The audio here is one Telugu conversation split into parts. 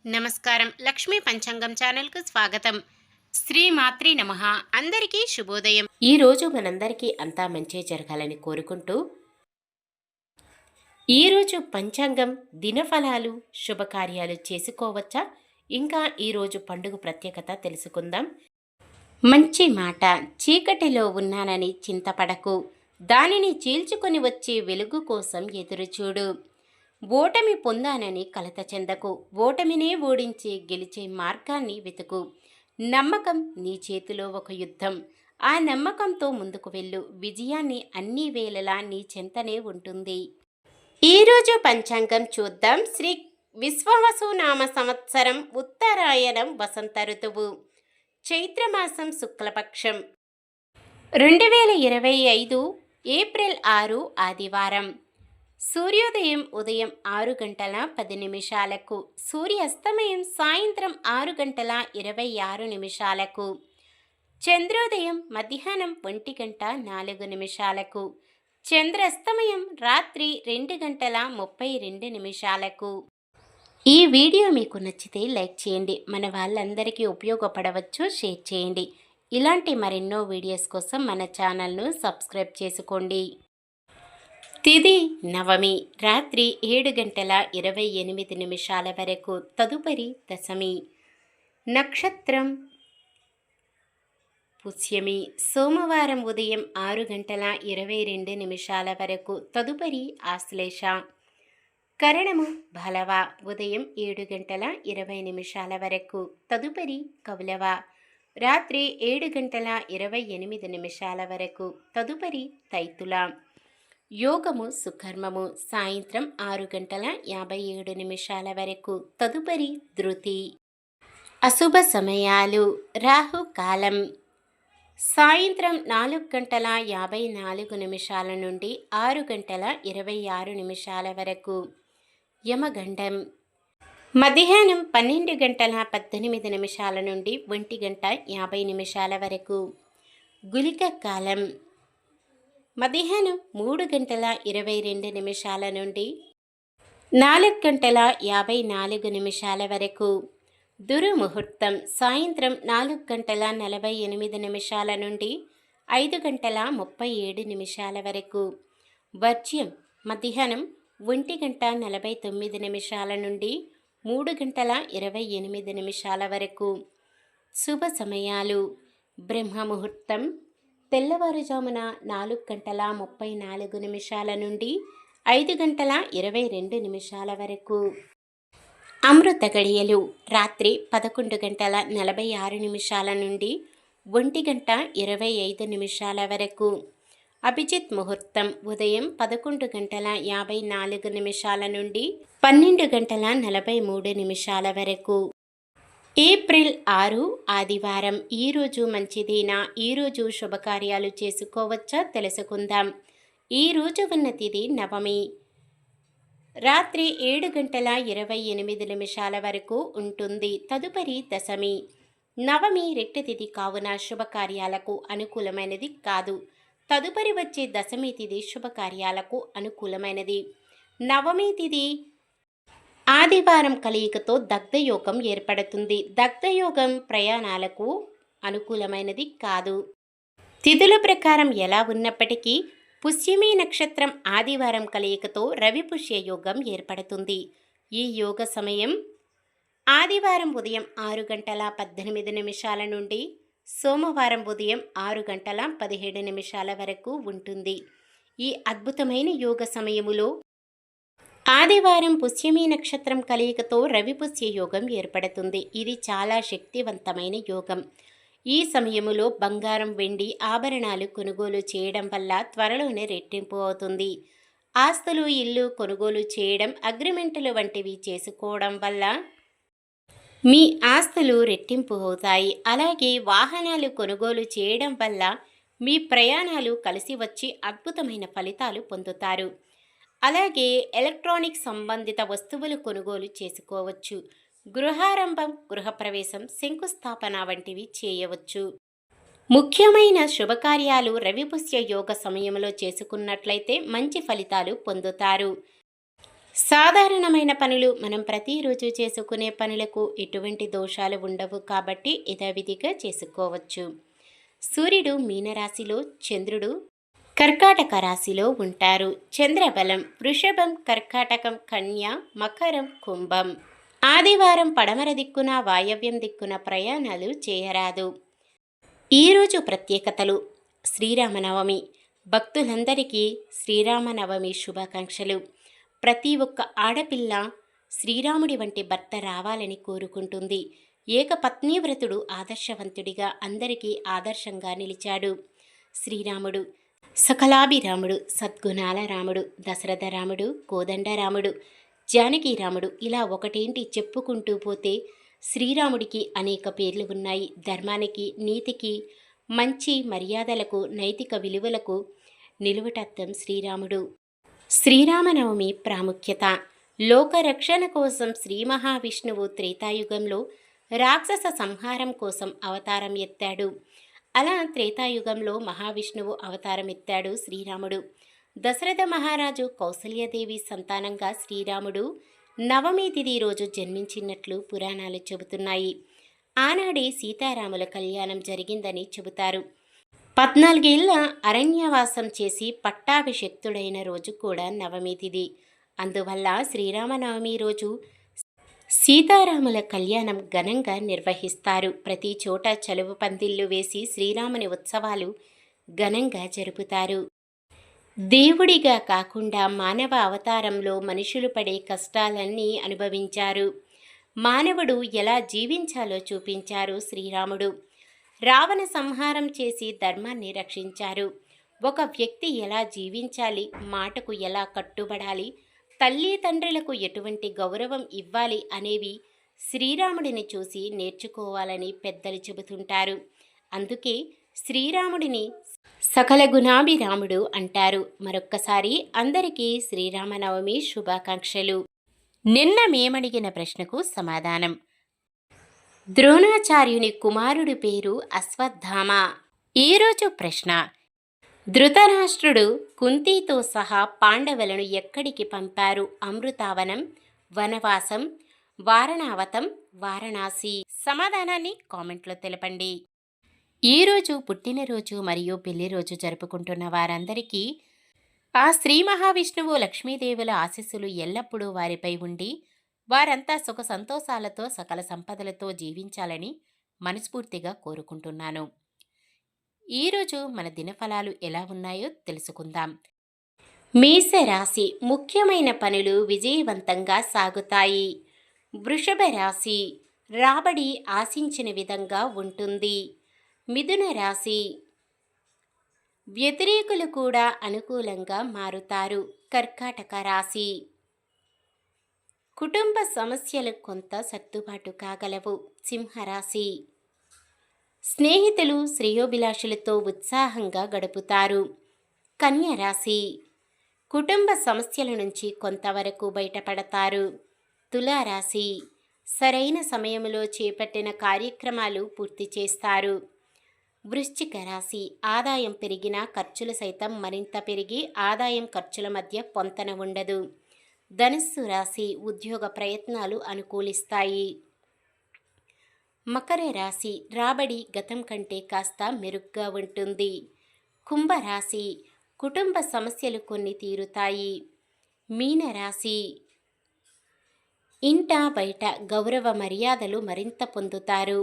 నమస్కారం. లక్ష్మీ పంచాంగం ఛానల్‌కు స్వాగతం. శ్రీమాత్రే నమః. అందరికీ శుభోదయం. ఈ రోజు మనందరికీ అంతా మంచే జరగాలని కోరుకుంటూ ఈరోజు పంచాంగం దినఫలాలు శుభకార్యాలు చేసుకోవచ్చా? ఇంకా ఈరోజు పండుగ ప్రత్యేకత తెలుసుకుందాం. మంచి మాట. చీకటిలో ఉన్నానని చింతపడకు. దానిని చీల్చుకొని వచ్చే వెలుగు కోసం ఎదురుచూడు. ఓటమి పొందానని కలత చెందకు. ఓటమినే ఓడించి గెలిచే మార్గాన్ని వెతుకు. నమ్మకం నీ చేతిలో ఒక యుద్ధం. ఆ నమ్మకంతో ముందుకు వెళ్ళు. విజయాన్ని అన్ని వేళలా నీ చెంతనే ఉంటుంది. ఈరోజు పంచాంగం చూద్దాం. శ్రీ విశ్వావసునామ సంవత్సరం ఉత్తరాయణం వసంత ఋతువు చైత్రమాసం శుక్లపక్షం 2025 ఏప్రిల్ 6 ఆదివారం. సూర్యోదయం ఉదయం 6 గంటల 10 నిమిషాలకు, సూర్యాస్తమయం సాయంత్రం 6 గంటల 26 నిమిషాలకు, చంద్రోదయం మధ్యాహ్నం 1 గంట 4 నిమిషాలకు, చంద్రాస్తమయం రాత్రి 2 గంటల 32 నిమిషాలకు. ఈ వీడియో మీకు నచ్చితే లైక్ చేయండి. మన వాళ్ళందరికీ ఉపయోగపడవచ్చు, షేర్ చేయండి. ఇలాంటి మరెన్నో వీడియోస్ కోసం మన ఛానల్ను సబ్స్క్రైబ్ చేసుకోండి. తిథి నవమి, రాత్రి 7 గంటల 28 నిమిషాల వరకు, తదుపరి దశమి. నక్షత్రం పుష్యమి. సోమవారం ఉదయం 6 గంటల 22 నిమిషాల వరకు, తదుపరి ఆశ్లేష. కరణము భలవ. ఉదయం 7 గంటల 20 నిమిషాల వరకు, తదుపరి కౌలవ. రాత్రి 7 గంటల 28 నిమిషాల వరకు, తదుపరి తైతుల. యోగము సుకర్మము. సాయంత్రం 6 గంటల 57 నిమిషాల వరకు, తదుపరి ధృతి. అశుభ సమయాలు. రాహుకాలం సాయంత్రం 4 గంటల 54 నిమిషాల నుండి 6 గంటల 26 నిమిషాల వరకు. యమగండం మధ్యాహ్నం 12 గంటల 18 నిమిషాల నుండి 1 గంట 50 నిమిషాల వరకు. గుళిక కాలం మధ్యాహ్నం 3 గంటల 22 నిమిషాల నుండి 4 గంటల 54 నిమిషాల వరకు. దుర్ముహూర్తం సాయంత్రం 4 గంటల 48 నిమిషాల నుండి 5 గంటల 37 నిమిషాల వరకు. వర్జ్యం మధ్యాహ్నం 1 గంట 49 నిమిషాల నుండి 3 గంటల 28 నిమిషాల వరకు. శుభ సమయాలు. బ్రహ్మముహూర్తం తెల్లవారుజామున 4 గంటల 34 నిమిషాల నుండి 5 గంటల 22 నిమిషాల వరకు. అమృత గడియలు రాత్రి 11 గంటల 46 నిమిషాల నుండి 1 గంట 25 నిమిషాల వరకు. అభిజిత్ ముహూర్తం ఉదయం 11 గంటల 54 నిమిషాల నుండి 12 గంటల 43 నిమిషాల వరకు. ఏప్రిల్ 6 ఆదివారం. ఈరోజు మంచిదేనా? ఈరోజు శుభకార్యాలు చేసుకోవచ్చా తెలుసుకుందాం. ఈరోజు ఉన్న తిథి నవమి. రాత్రి 7 గంటల 28 నిమిషాల వరకు ఉంటుంది, తదుపరి దశమి. నవమి రెట్ట తిథి కావున శుభకార్యాలకు అనుకూలమైనది కాదు. తదుపరి వచ్చే దశమి తిథి శుభకార్యాలకు అనుకూలమైనది. నవమి తిథి ఆదివారం కలయికతో దగ్ధయోగం ఏర్పడుతుంది. దగ్ధయోగం ప్రయాణాలకు అనుకూలమైనది కాదు. తిథుల ప్రకారం ఎలా ఉన్నప్పటికీ పుష్యమి నక్షత్రం ఆదివారం కలయికతో రవి పుష్య యోగం ఏర్పడుతుంది. ఈ యోగ సమయం ఆదివారం ఉదయం 6 గంటల 18 నిమిషాల నుండి సోమవారం ఉదయం 6 గంటల 17 నిమిషాల వరకు ఉంటుంది. ఈ అద్భుతమైన యోగ సమయములో ఆదివారం పుష్యమి నక్షత్రం కలయికతో రవి పుష్య యోగం ఏర్పడుతుంది. ఇది చాలా శక్తివంతమైన యోగం. ఈ సమయములో బంగారం, వెండి ఆభరణాలు కొనుగోలు చేయడం వల్ల త్వరలోనే రెట్టింపు అవుతుంది. ఆస్తులు, ఇల్లు కొనుగోలు చేయడం, అగ్రిమెంటులు వంటివి చేసుకోవడం వల్ల మీ ఆస్తులు రెట్టింపు అవుతాయి. అలాగే వాహనాలు కొనుగోలు చేయడం వల్ల మీ ప్రయాణాలు కలిసి వచ్చి అద్భుతమైన ఫలితాలు పొందుతారు. అలాగే ఎలక్ట్రానిక్ సంబంధిత వస్తువులు కొనుగోలు చేసుకోవచ్చు. గృహారంభం, గృహప్రవేశం, శంకుస్థాపన వంటివి చేయవచ్చు. ముఖ్యమైన శుభకార్యాలు రవిపుష్య యోగ సమయంలో చేసుకున్నట్లయితే మంచి ఫలితాలు పొందుతారు. సాధారణమైన పనులు మనం ప్రతిరోజు చేసుకునే పనులకు ఎటువంటి దోషాలు ఉండవు కాబట్టి యథావిధిగా చేసుకోవచ్చు. సూర్యుడు మీనరాశిలో, చంద్రుడు కర్కాటక రాశిలో ఉంటారు. చంద్రబలం వృషభం, కర్కాటకం, కన్య, మకరం, కుంభం. ఆదివారం పడమర దిక్కున, వాయవ్యం దిక్కున ప్రయాణాలు చేయరాదు. ఈరోజు ప్రత్యేకతలు: శ్రీరామనవమి. భక్తులందరికీ శ్రీరామనవమి శుభాకాంక్షలు. ప్రతి ఒక్క ఆడపిల్ల శ్రీరాముడి వంటి భర్త రావాలని కోరుకుంటుంది. ఏకపత్నీవ్రతుడు ఆదర్శవంతుడిగా అందరికీ ఆదర్శంగా నిలిచాడు. శ్రీరాముడు సకలాభిరాముడు, సద్గుణాల రాముడు, దశరథ రాముడు, కోదండ రాముడు, జానకి రాముడు, ఇలా ఒకటేంటి చెప్పుకుంటూ పోతే శ్రీరాముడికి అనేక పేర్లు ఉన్నాయి. ధర్మానికి, నీతికి, మంచి మర్యాదలకు, నైతిక విలువలకు నిలువటత్వం శ్రీరాముడు. శ్రీరామనవమి ప్రాముఖ్యత: లోకరక్షణ కోసం శ్రీ మహావిష్ణువు త్రేతాయుగంలో రాక్షస సంహారం కోసం అవతారం ఎత్తాడు. అలా త్రేతాయుగంలో మహావిష్ణువు అవతారం ఎత్తాడు శ్రీరాముడు. దశరథ మహారాజు కౌసల్యదేవి సంతానంగా శ్రీరాముడు నవమి తిథి రోజు జన్మించినట్లు పురాణాలు చెబుతున్నాయి. ఆనాడే సీతారాముల కళ్యాణం జరిగిందని చెబుతారు. 14 ఏళ్ల అరణ్యవాసం చేసి పట్టాభిషిక్తుడైన రోజు కూడా నవమి తిథి. అందువల్ల శ్రీరామనవమి రోజు సీతారాముల కళ్యాణం ఘనంగా నిర్వహిస్తారు. ప్రతి చోట చలువ పందిళ్లు వేసి శ్రీరాముని ఉత్సవాలు ఘనంగా జరుపుతారు. దేవుడిగా కాకుండా మానవ అవతారంలో మనుషులు పడే కష్టాలన్నీ అనుభవించారు. మానవుడు ఎలా జీవించాలో చూపించారు శ్రీరాముడు. రావణ సంహారం చేసి ధర్మాన్ని రక్షించారు. ఒక వ్యక్తి ఎలా జీవించాలి, మాటకు ఎలా కట్టుబడాలి, తల్లి తండ్రులకు ఎటువంటి గౌరవం ఇవ్వాలి అనేవి శ్రీరాముడిని చూసి నేర్చుకోవాలని పెద్దలు చెబుతుంటారు. అందుకే శ్రీరాముడిని సకల గుణాభిరాముడు అంటారు. మరొక్కసారి అందరికీ శ్రీరామనవమి శుభాకాంక్షలు. నిన్న మేమడిగిన ప్రశ్నకు సమాధానం: ద్రోణాచార్యుని కుమారుడి పేరు అశ్వత్థామ. ఈరోజు ప్రశ్న: ధృతరాష్ట్రుడు కుంతీతో సహా పాండవులను ఎక్కడికి పంపారు? అమృతావనం, వనవాసం, వారణావతం, వారణాసి. సమాధానాన్ని కామెంట్లో తెలపండి. ఈరోజు పుట్టినరోజు మరియు పెళ్లి రోజు జరుపుకుంటున్న వారందరికీ ఆ శ్రీ మహావిష్ణువు, లక్ష్మీదేవుల ఆశీస్సులు ఎల్లప్పుడూ వారిపై ఉండి వారంతా సుఖ సంతోషాలతో సకల సంపదలతో జీవించాలని మనస్ఫూర్తిగా కోరుకుంటున్నాను. ఈరోజు మన దినఫలాలు ఎలా ఉన్నాయో తెలుసుకుందాం. మేషరాశి ముఖ్యమైన పనులు విజయవంతంగా సాగుతాయి. వృషభ రాశి రాబడి ఆశించిన విధంగా ఉంటుంది. మిథున రాశి వ్యతిరేకులు కూడా అనుకూలంగా మారుతారు. కర్కాటక రాశి కుటుంబ సమస్యలు కొంత సర్దుబాటు కాగలవు. సింహరాశి స్నేహితులు, శ్రేయోభిలాషులతో ఉత్సాహంగా గడుపుతారు. కన్య రాశి కుటుంబ సమస్యల నుంచి కొంతవరకు బయటపడతారు. తులారాశి సరైన సమయంలో చేపట్టిన కార్యక్రమాలు పూర్తి చేస్తారు. వృశ్చిక రాశి ఆదాయం పెరిగినా ఖర్చులు సైతం మరింత పెరిగి ఆదాయం ఖర్చుల మధ్య పొంతన ఉండదు. ధనుస్సు రాశి ఉద్యోగ ప్రయత్నాలు అనుకూలిస్తాయి. మకర రాశి రాబడి గతం కంటే కాస్త మెరుగ్గా ఉంటుంది. కుంభరాశి కుటుంబ సమస్యలు కొన్ని తీరుతాయి. మీనరాశి ఇంట బయట గౌరవ మర్యాదలు మరింత పొందుతారు.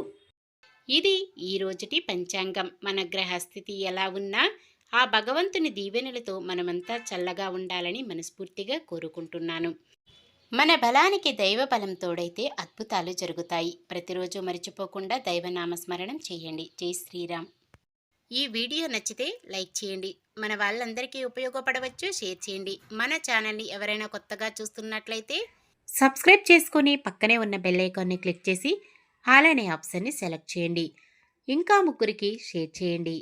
ఇది ఈ రోజుటి పంచాంగం. మన గ్రహస్థితి ఎలా ఉన్నా ఆ భగవంతుని దీవెనలతో మనమంతా చల్లగా ఉండాలని మనస్ఫూర్తిగా కోరుకుంటున్నాను. మన బలానికి దైవ బలం తోడైతే అద్భుతాలు జరుగుతాయి. ప్రతిరోజు మర్చిపోకుండా దైవనామస్మరణం చేయండి. జై శ్రీరామ్. ఈ వీడియో నచ్చితే లైక్ చేయండి. మన వాళ్ళందరికీ ఉపయోగపడవచ్చు. షేర్ చేయండి. మన ఛానల్ని ఎవరైనా కొత్తగా చూస్తున్నట్లయితే సబ్స్క్రైబ్ చేసుకొని పక్కనే ఉన్న బెల్ ఐకాన్ని క్లిక్ చేసి ఆల్ అనే ఆప్షన్ని సెలెక్ట్ చేయండి. ఇంకా ముగ్గురికి షేర్ చేయండి.